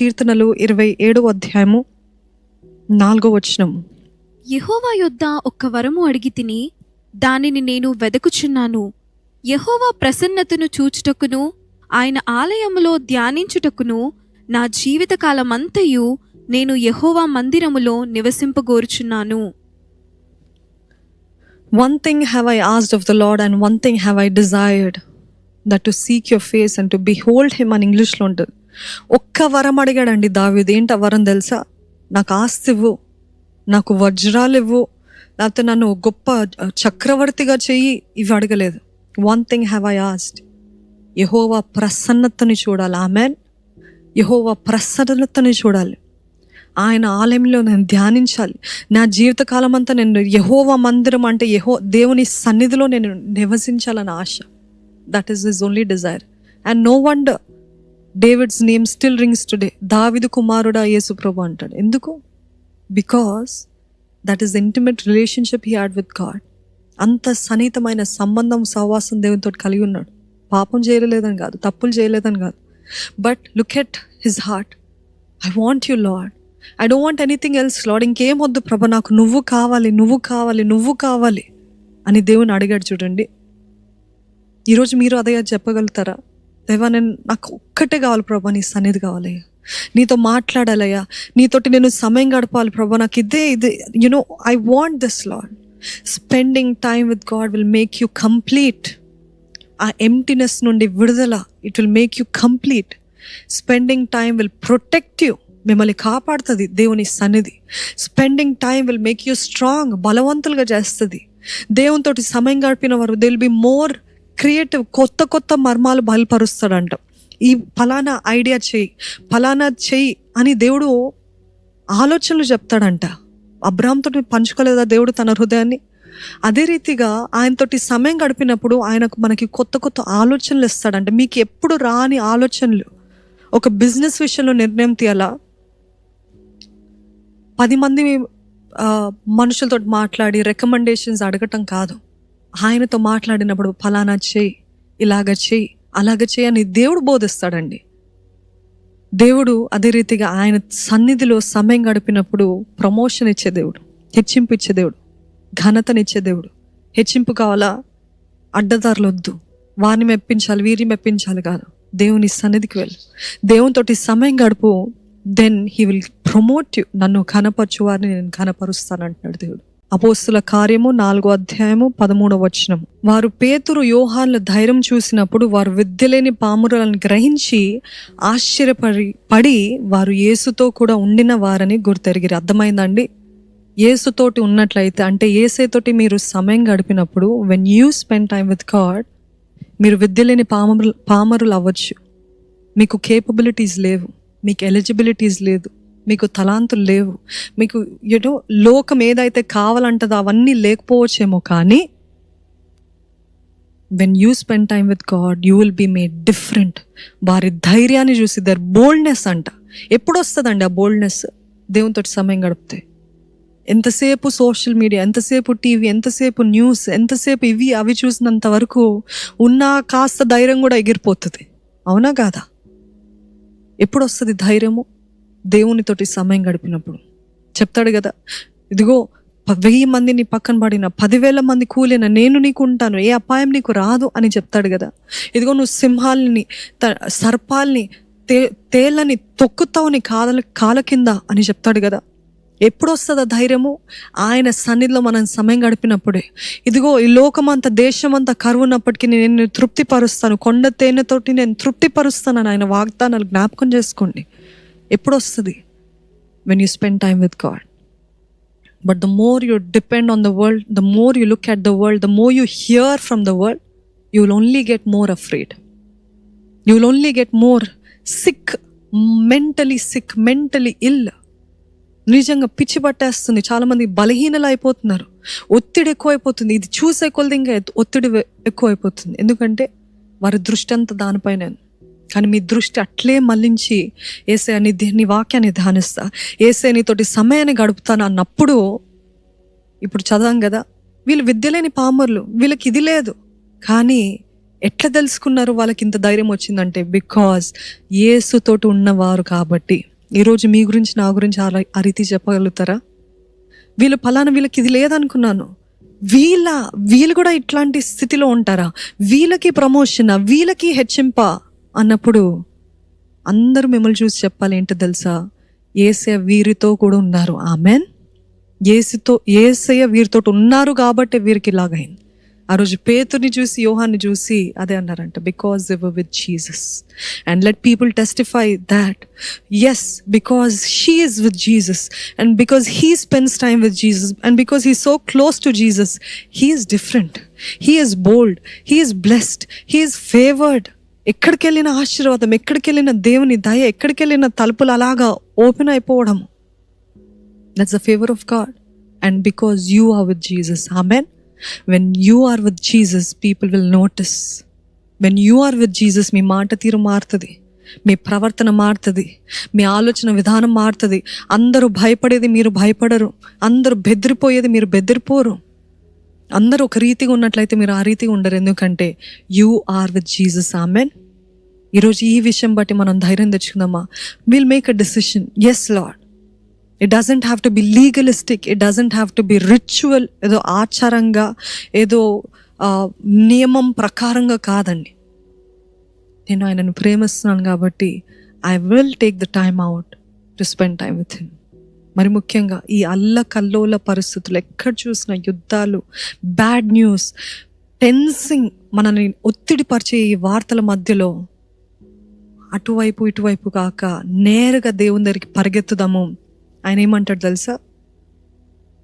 కీర్తనలు 27వ అధ్యాయము 4వ వచనం. యెహోవా యొద్ద ఒక్క వరము అడిగితిని, దానిని నేను వెదకుచున్నాను. యెహోవా ప్రసన్నతను చూచుటకును ఆయన ఆలయములో ధ్యానించుటకును నా జీవితకాలమంతయు నేను యెహోవా మందిరములో నివసింపగోరుచున్నాను. One thing have I asked of the Lord and one thing have I desired, that to seek your face and to behold him అని ఇంగ్లీష్లో ఉంటుంది. ఒక్క వరం అడిగాడండి దావీదు. ఏంటి ఆ వరం తెలుసా? నాకు ఆస్తి ఇవ్వు, నాకు వజ్రాలు ఇవ్వు, లేకపోతే నన్ను గొప్ప చక్రవర్తిగా చెయ్యి, ఇవి అడగలేదు. One thing have I asked, యెహోవా ప్రసన్నతని చూడాలి. ఆమెన్. యెహోవా ప్రసన్నతని చూడాలి. ఆయన ఆలయంలో నేను ధ్యానించాలి. నా జీవితకాలం అంతా నేను యెహోవా మందిరం అంటే దేవుని సన్నిధిలో నేను నివసించాలని ఆశ. That is his only desire. And no wonder David's name still rings today. దావీదు కుమారుడా యేసు ప్రభు అంటాడు. ఎందుకు? Because that is intimate relationship he had with God. అంత సన్నిహితమైన సంబంధం, సహవాసం దేవునితో కలిగి ఉన్నాడు. పాపం చేయలేదని కాదు, తప్పులు చేయలేదని కాదు, but look at his heart. I want you lord, I don't want anything else lord. ఇంకేం వద్దు ప్రభు, నాకు నువ్వు కావాలి, నువ్వు కావాలి, నువ్వు కావాలి అని దేవుని అడిగాడు. చూడండి, ఈరోజు మీరు అదే చెప్పగలుగుతారా? దేవా, నాకు ఒక్కటే కావాలి ప్రభా, నీ సన్నిధి కావాలయ్యా, నీతో మాట్లాడాలయ్యా, నీతోటి నేను సమయం గడపాలి ప్రభా, నాకు ఇదే you know I want this Lord. Spending time with God will make you complete. ఆ ఎంప్టీనెస్ నుండి విడుదల, it will make you complete. Spending time will protect you, మిమ్మల్ని కాపాడుతుంది దేవుని సన్నిధి. Spending time will make you strong, బలవంతులుగా చేస్తుంది. దేవునితో సమయం గడిపిన వారు they will be more creative. కొత్త కొత్త మర్మాలు బయలుపరుస్తాడంట. ఈ ఫలానా ఐడియా చెయ్యి, ఫలానా చెయ్యి అని దేవుడు ఆలోచనలు చెప్తాడంట. అబ్రాహాంతో పంచుకోలేదా దేవుడు తన హృదయాన్ని? అదే రీతిగా ఆయనతోటి సమయం గడిపినప్పుడు ఆయనకు మనకి కొత్త కొత్త ఆలోచనలు ఇస్తాడంట. మీకు ఎప్పుడు రాని ఆలోచనలు. ఒక బిజినెస్ విషయంలో నిర్ణయం తీయాలా, 10 మంది మనుషులతో మాట్లాడి రికమెండేషన్స్ అడగటం కాదు. ఆయనతో మాట్లాడినప్పుడు ఫలానా చేయి, ఇలాగ చేయి, అలాగ చేయి అని దేవుడు బోధిస్తాడండి. దేవుడు అదే రీతిగా ఆయన సన్నిధిలో సమయం గడిపినప్పుడు ప్రమోషన్ ఇచ్చే దేవుడు, హెచ్చింపు ఇచ్చే దేవుడు, ఘనతనిచ్చే దేవుడు. హెచ్చింపు కావాలా? అడ్డదారులు వద్దు, వారిని మెప్పించాలి, వీరిని మెప్పించాలి కాదు. దేవుని సన్నిధికి వెళ్ళు, దేవునితోటి సమయం గడుపు. Then he will promote you. నన్ను ఘనపరచు వారిని నేను ఘనపరుస్తాను అంటున్నాడు దేవుడు. అపోస్తుల కార్యము 4వ అధ్యాయము 13వ వచనం. వారు పేతురు యోహాన్ల ధైర్యం చూసినప్పుడు వారు విద్యలేని పామురులను గ్రహించి ఆశ్చర్యపడి వారు యేసుతో కూడా ఉండిన వారని గుర్తెరిగిరి. అర్థమైందండి? యేసుతోటి ఉన్నట్లయితే, అంటే యేసుతోటి మీరు సమయం గడిపినప్పుడు, when you spend time with God, మీరు విద్యలేని పామరులు అవ్వచ్చు. మీకు కేపబిలిటీస్ లేవు, మీకు ఎలిజిబిలిటీస్ లేదు, మీకు తలాంతులు లేవు, మీకు యూనో లోకం ఏదైతే కావాలంటదో అవన్నీ లేకపోవచ్చేమో, కానీ when you spend time with God you will be made different. వారి ధైర్యాన్ని చూసి, దర్ బోల్డ్నెస్ అంట. ఎప్పుడు వస్తుందండి ఆ బోల్డ్నెస్? దేవునితో సమయం గడిపితే. ఎంతసేపు సోషల్ మీడియా, ఎంతసేపు టీవీ, ఎంతసేపు న్యూస్, ఎంతసేపు ఇవి అవి చూసినంత వరకు ఉన్న కాస్త ధైర్యం కూడా ఎగిరిపోతుంది. అవునా కాదా? ఎప్పుడు వస్తుంది ధైర్యము? దేవునితోటి సమయం గడిపినప్పుడు. చెప్తాడు కదా, ఇదిగో 1000 మందిని పక్కన పడిన 10,000 మంది కూలిన నేను నీకు ఉంటాను, ఏ అపాయం నీకు రాదు అని చెప్తాడు కదా. ఇదిగో నువ్వు సింహాలని, సర్పాల్ని, తేళ్ళని తొక్కుతావు నీ కాల కింద అని చెప్తాడు కదా. ఎప్పుడు వస్తుంది ఆ ధైర్యము? ఆయన సన్నిధిలో మనం సమయం గడిపినప్పుడే. ఇదిగో ఈ లోకమంతా, దేశమంతా కరువున్నప్పటికీ నేను తృప్తిపరుస్తాను, కొండ తేనెతోటి నేను తృప్తిపరుస్తానని ఆయన వాగ్దానాలు జ్ఞాపకం చేసుకోండి. ఎప్పుడు వస్తుంది? When you spend time with God. But the more you depend on the world, the more you look at the world, the more you hear from the world, you will only get more afraid. You will only get more sick, mentally sick, mentally ill. నిజంగా పిచ్చి పట్టేస్తుంది. చాలామంది బలహీనలు అయిపోతున్నారు. ఒత్తిడి ఎక్కువైపోతుంది. ఇది చూసే కొలది ఇంకా ఒత్తిడి ఎక్కువైపోతుంది. ఎందుకంటే వారి దృష్టి అంతా దానిపైన. కానీ మీ దృష్టి అట్లే మళ్ళించి, ఏసే నీ వాక్యాన్ని ధ్యానిస్తా, ఏసే నీతోటి సమయాన్ని గడుపుతాను అన్నప్పుడు, ఇప్పుడు చదవం కదా, వీళ్ళు విద్యలేని పామరులు, వీళ్ళకి ఇది లేదు. కానీ ఎట్లా తెలుసుకున్నారు వాళ్ళకి ఇంత ధైర్యం వచ్చిందంటే, బికాజ్ యేసుతోటి ఉన్నవారు కాబట్టి. ఈరోజు మీ గురించి నా గురించి ఆ రీతి చెప్పగలుగుతారా? వీళ్ళకి ఇది లేదనుకున్నాను, వీళ్ళు కూడా ఇట్లాంటి స్థితిలో ఉంటారా, వీళ్ళకి ప్రమోషన్, వీళ్ళకి హెచ్చింప అన్నప్పుడు అందరూ మిమ్మల్ని చూసి చెప్పాలి ఏంటో తెలుసా? యేసయ్య వీరితో కూడా ఉన్నారు. ఆమెన్. యేసయ్య వీరితో ఉన్నారు కాబట్టి వీరికి ఇలాగైంది. ఆ రోజు పేతుర్ని చూసి యోహాన్ని చూసి అదే అన్నారంట, because they were with Jesus. And let people testify that yes, because she is with Jesus and because he spends time with Jesus and because he so close to Jesus, he is different, he is bold, he is blessed, he is favoured. ఎక్కడికి వెళ్ళిన ఆశీర్వాదం, ఎక్కడికి వెళ్ళిన దేవుని దయ, ఎక్కడికి వెళ్ళిన తలుపులు అలాగా ఓపెన్ అయిపోవడం, that's the favour of God. And because you are with Jesus. Amen. When you are with Jesus, people will notice. When you are with Jesus, మీ మాట తీరు మారుతుంది, మీ ప్రవర్తన మారుతుంది, మీ ఆలోచన విధానం మారుతుంది. అందరూ భయపడేది మీరు భయపడరు, అందరూ బెదిరిపోయేది మీరు బెదిరిపోరు. అందరూ ఒక రీతిగా ఉన్నట్లయితే మీరు ఆ రీతిగా ఉండరు, ఎందుకంటే you are with Jesus. Amen. ఈరోజు ఈ విషయం బట్టి మనం ధైర్యం తెచ్చుకుందామా? Will make a decision. Yes Lord, it doesn't have to be legalistic, it doesn't have to be ritual, ఏదో ఆచారంగా, ఏదో నియమం ప్రకారంగా కాదండి. నేను ఆయనను ప్రేమిస్తున్నాను కాబట్టి I will take the time out to spend time with him. మరి ముఖ్యంగా ఈ అల్లకల్లోల పరిస్థితులు, ఎక్కడ చూసిన యుద్ధాలు, బ్యాడ్ న్యూస్, టెన్సింగ్, మనల్ని ఒత్తిడి పరిచే ఈ వార్తల మధ్యలో అటువైపు ఇటువైపు కాక నేరుగా దేవుని దగ్గరికి పరిగెత్తుదాము. ఆయన ఏమంటాడు తెలుసా?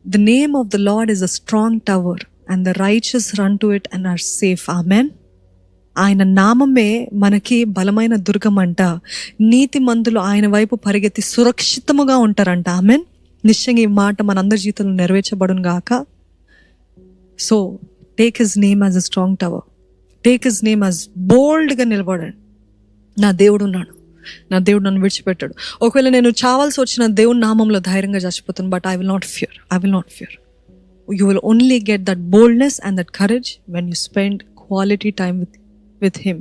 The name of the Lord is a strong tower and the righteous run to it and are safe. Amen. ఆయన నామమే మనకి బలమైన దుర్గం అంట. నీతిమంతులు ఆయన వైపు పరిగెత్తి సురక్షితముగా ఉంటారంట. ఆమెన్. నిశ్చయంగా ఈ మాట మనందరి జీవితంలో నెరవేర్చబడును గాక. So take his name as a strong tower, take his name as బోల్డ్గా నిలబడండి. నా దేవుడు ఉన్నాడు, నా దేవుడు నన్ను విడిచిపెట్టాడు. ఒకవేళ నేను చావాల్సి వచ్చిన దేవుని నామంలో ధైర్యంగా చచ్చిపోతాను, but I will not fear, I will not fear. You will only get that boldness and that courage when you spend quality time with him.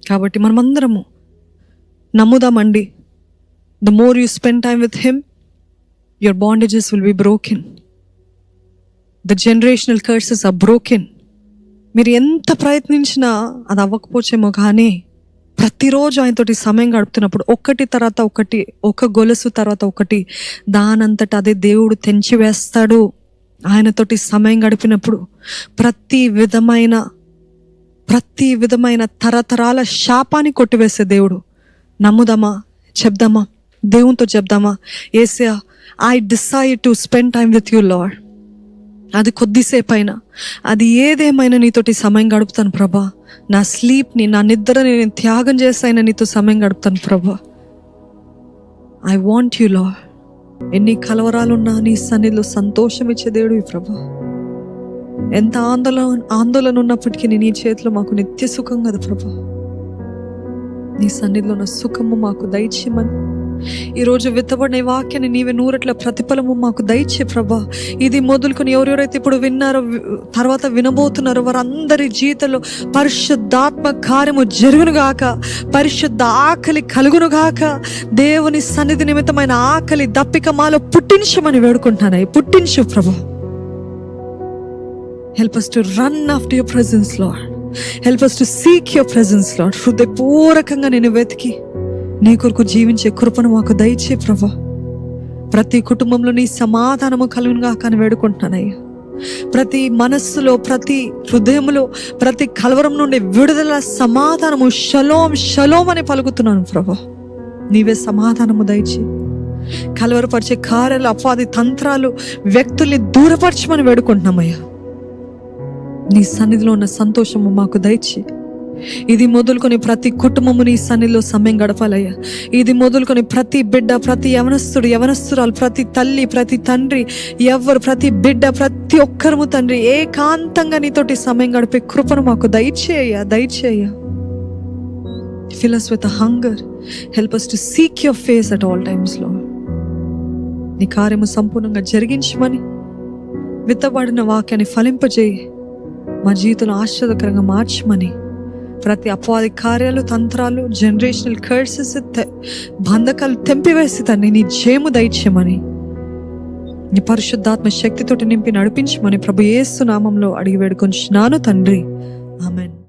కాబట్టి మనమందరము నమ్ముదామండి, the more you spend time with him, your bondages will be broken, the generational curses are broken. మీరు ఎంత ప్రయత్నించినా అది అవ్వకపోవచ్చేమో, కానీ ప్రతిరోజు ఆయనతోటి సమయం గడుపుతున్నప్పుడు ఒకటి తర్వాత ఒకటి, ఒక గొలుసు తర్వాత ఒకటి, దానంతటా అదే దేవుడు తెంచివేస్తాడు. ఆయనతోటి సమయం గడిపినప్పుడు ప్రతి విధమైన తరతరాల శాపాన్ని కొట్టివేసే దేవుడు. నమ్ముదామా? చెప్దామా? దేవునితో చెప్దామా? యేసయ్యా, I decide to spend time with you Lord. అది కొద్దిసేపు అయినా, అది ఏదేమైనా నీతోటి సమయం గడుపుతాను ప్రభా. నా స్లీప్ని, నా నిద్రని నేను త్యాగం చేసైనా నీతో సమయం గడుపుతాను ప్రభా. I want you lord. ఎన్ని కలవరాలున్నా నీ సన్నిధిలో సంతోషం ఇచ్చే దేవుడు ప్రభా. ఎంత ఆందోళన ఉన్నప్పటికీ నీ చేతిలో మాకు నిత్య సుఖం కదా ప్రభా. నీ సన్నిధిలో ఉన్న సుఖము మాకు దయచేయమని, ఈరోజు విత్తబడిన వాక్యాన్ని నీవే నూరట్ల ప్రతిఫలము మాకు దయచే ప్రభా. ఇది మొదలుకొని ఎవరెవరైతే ఇప్పుడు విన్నారో, తర్వాత వినబోతున్నారో, వారందరి జీవితంలో పరిశుద్ధాత్మ కార్యము జరుగునుగాక, పరిశుద్ధ ఆకలి కలుగునుగాక. దేవుని సన్నిధి నిమిత్తమైన ఆకలి దప్పిక మాలో పుట్టించమని వేడుకుంటున్నాను. పుట్టించు ప్రభా. Help us to run after your presence, Lord. Help us to seek your presence, Lord. హృదయపూర్వకంగా నేను వెతికి నీ కొరకు జీవించే కృపను మాకు దయచే ప్రభా. ప్రతి కుటుంబంలో నీ సమాధానము కలుగునుగా కానీ వేడుకుంటున్నానయ్యా. ప్రతి మనస్సులో, ప్రతి హృదయంలో, ప్రతి కలవరం నుండి విడుదల, సమాధానము, షలోం షలోం అని పలుకుతున్నాను ప్రభా. నీవే సమాధానము దయచే. కలవరపరిచే కార్యాలు, అపవాది తంత్రాలు, వ్యక్తుల్ని దూరపరచమని వేడుకుంటున్నామయ్యా. నీ సన్నిధిలో ఉన్న సంతోషము మాకు దయచి. ఇది మొదలుకొని ప్రతి కుటుంబము నీ సన్నిధిలో సమయం గడపాలయ్యా. ఇది మొదలుకొని ప్రతి బిడ్డ, ప్రతి యవనస్తుడు, యవనస్తురాలు, ప్రతి తల్లి, ప్రతి తండ్రి, ప్రతి బిడ్డ, ప్రతి ఒక్కరము తండ్రి ఏకాంతంగా నీతోటి సమయం గడిపే కృపను మాకు దయచేయ. Fill us with a hunger. Help us to seek your face at all times, Lord. నీ కార్యము సంపూర్ణంగా జరిగించమని, విత్తబడిన వాక్యాన్ని ఫలింపజేయి, మా జీవితంలో ఆశ్చర్యకరంగా మార్చమని ప్రతి అపవాది కార్యాలు, తంత్రాలు, జనరేషనల్ కర్సెస్, బంధకాలు తెంపివేసి తండ్రి నీ జయము దయచేయమని, నీ పరిశుద్ధాత్మ శక్తితోటి నింపి నడిపించమని ప్రభు యేసు నామంలో అడిగి వేడుకొంచున్నాను తండ్రి. ఆమెన్.